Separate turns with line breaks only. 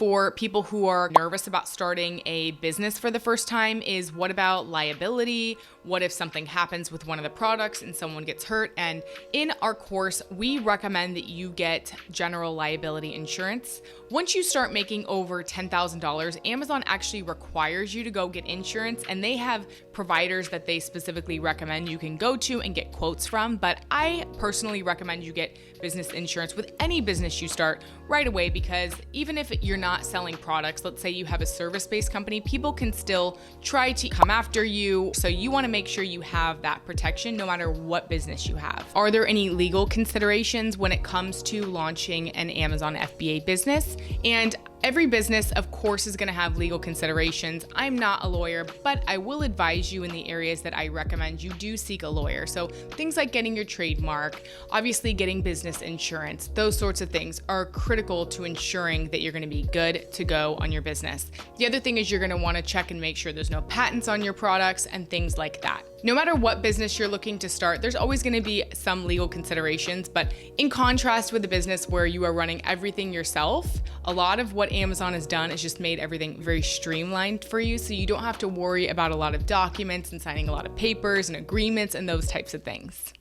for people who are nervous about starting a business for the first time is, what about liability? What if something happens with one of the products and someone gets hurt? And in our course, we recommend that you get general liability insurance. Once you start making over $10,000, Amazon actually requires you to go get insurance, and they have providers that they specifically recommend you can go to and get quotes from. But I personally recommend you get business insurance with any business you start right away, because even if you're not selling products, let's say you have a service-based company, people can still try to come after you. So you want to make sure you have that protection no matter what business you have. Are there any legal considerations when it comes to launching an Amazon FBA business? And every business, of course, is going to have legal considerations. I'm not a lawyer, but I will advise you in the areas that I recommend you do seek a lawyer. So things like getting your trademark, obviously getting business insurance, those sorts of things are critical to ensuring that you're going to be good to go on your business. The other thing is you're going to want to check and make sure there's no patents on your products and things like that. No matter what business you're looking to start, there's always going to be some legal considerations, but in contrast with a business where you are running everything yourself, a lot of what Amazon has done is just made everything very streamlined for you, so you don't have to worry about a lot of documents and signing a lot of papers and agreements and those types of things.